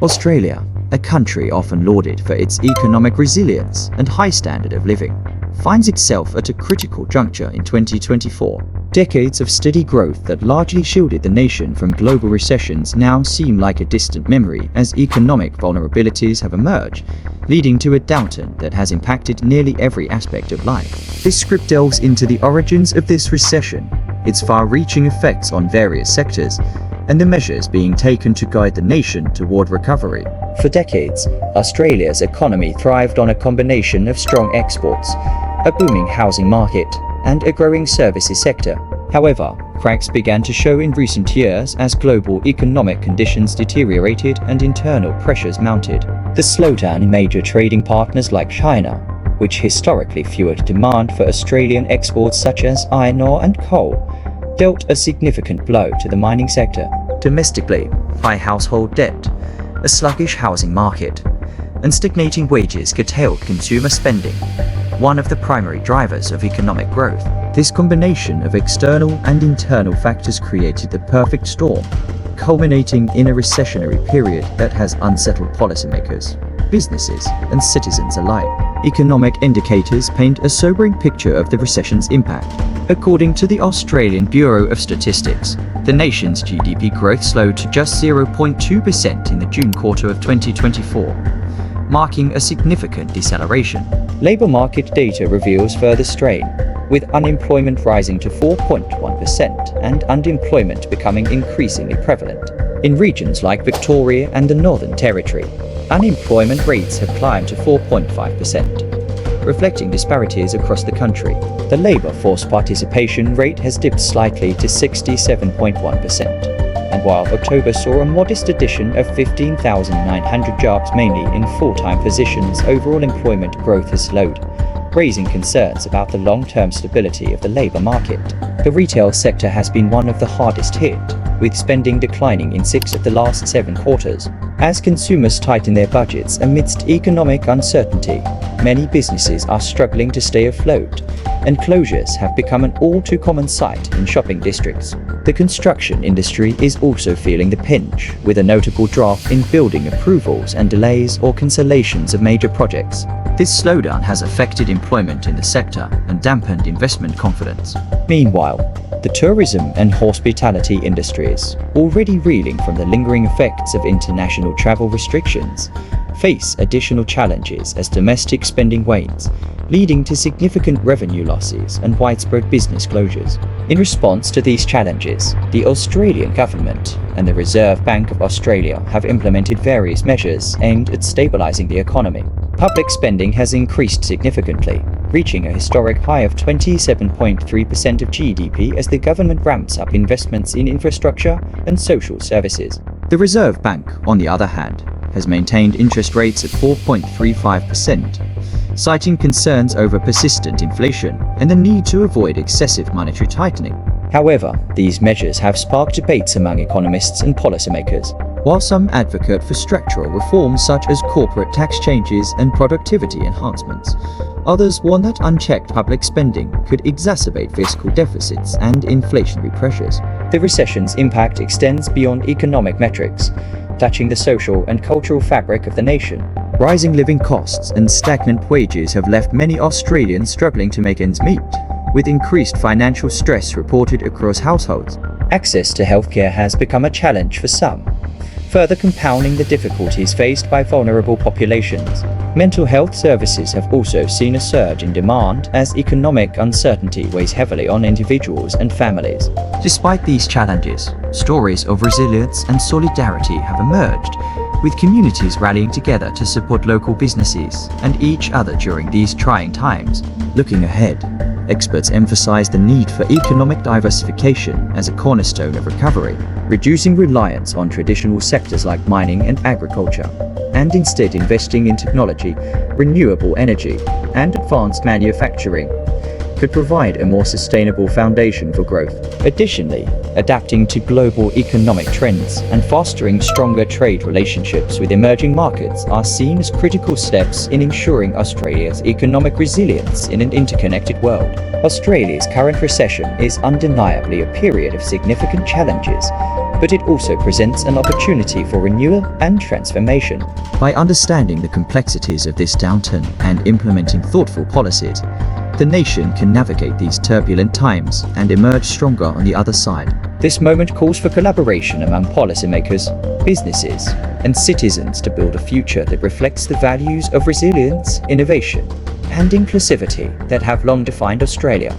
Australia, a country often lauded for its economic resilience and high standard of living, finds itself at a critical juncture in 2024. Decades of steady growth that largely shielded the nation from global recessions now seem like a distant memory as economic vulnerabilities have emerged, leading to a downturn that has impacted nearly every aspect of life. This script delves into the origins of this recession, its far-reaching effects on various sectors, and the measures being taken to guide the nation toward recovery. For decades, Australia's economy thrived on a combination of strong exports, a booming housing market, and a growing services sector. However, cracks began to show in recent years as global economic conditions deteriorated and internal pressures mounted. The slowdown in major trading partners like China, which historically fueled demand for Australian exports such as iron ore and coal, dealt a significant blow to the mining sector. Domestically, high household debt, a sluggish housing market, and stagnating wages curtailed consumer spending, one of the primary drivers of economic growth. This combination of external and internal factors created the perfect storm, culminating in a recessionary period that has unsettled policymakers, businesses, and citizens alike. Economic indicators paint a sobering picture of the recession's impact. According to the Australian Bureau of Statistics, the nation's GDP growth slowed to just 0.2% in the June quarter of 2024, marking a significant deceleration. Labour market data reveals further strain, with unemployment rising to 4.1% and unemployment becoming increasingly prevalent. In regions like Victoria and the Northern Territory, unemployment rates have climbed to 4.5%, reflecting disparities across the country. The labour force participation rate has dipped slightly to 67.1%. And while October saw a modest addition of 15,900 jobs mainly in full-time positions, overall employment growth has slowed, raising concerns about the long-term stability of the labour market. The retail sector has been one of the hardest hit, with spending declining in 6 of the last 7 quarters. As consumers tighten their budgets amidst economic uncertainty, many businesses are struggling to stay afloat, and closures have become an all-too-common sight in shopping districts. The construction industry is also feeling the pinch, with a notable drop in building approvals and delays or cancellations of major projects. This slowdown has affected employment in the sector and dampened investment confidence. Meanwhile, the tourism and hospitality industries, already reeling from the lingering effects of international travel restrictions, face additional challenges as domestic spending wanes, leading to significant revenue losses and widespread business closures. In response to these challenges, the Australian government and the Reserve Bank of Australia have implemented various measures aimed at stabilising the economy. Public spending has increased significantly, reaching a historic high of 27.3% of GDP as the government ramps up investments in infrastructure and social services. The Reserve Bank, on the other hand, has maintained interest rates at 4.35%, citing concerns over persistent inflation and the need to avoid excessive monetary tightening. However, these measures have sparked debates among economists and policymakers. While some advocate for structural reforms such as corporate tax changes and productivity enhancements, others warn that unchecked public spending could exacerbate fiscal deficits and inflationary pressures. The recession's impact extends beyond economic metrics, touching the social and cultural fabric of the nation. Rising living costs and stagnant wages have left many Australians struggling to make ends meet, with increased financial stress reported across households. Access to healthcare has become a challenge for some, further compounding the difficulties faced by vulnerable populations. Mental health services have also seen a surge in demand as economic uncertainty weighs heavily on individuals and families. Despite these challenges, stories of resilience and solidarity have emerged, with communities rallying together to support local businesses and each other during these trying times. Looking ahead, experts emphasize the need for economic diversification as a cornerstone of recovery, reducing reliance on traditional sectors like mining and agriculture, and instead investing in technology, renewable energy, and advanced manufacturing could provide a more sustainable foundation for growth. Additionally, adapting to global economic trends and fostering stronger trade relationships with emerging markets are seen as critical steps in ensuring Australia's economic resilience in an interconnected world. Australia's current recession is undeniably a period of significant challenges, but it also presents an opportunity for renewal and transformation. By understanding the complexities of this downturn and implementing thoughtful policies, the nation can navigate these turbulent times and emerge stronger on the other side. This moment calls for collaboration among policymakers, businesses, and citizens to build a future that reflects the values of resilience, innovation, and inclusivity that have long defined Australia.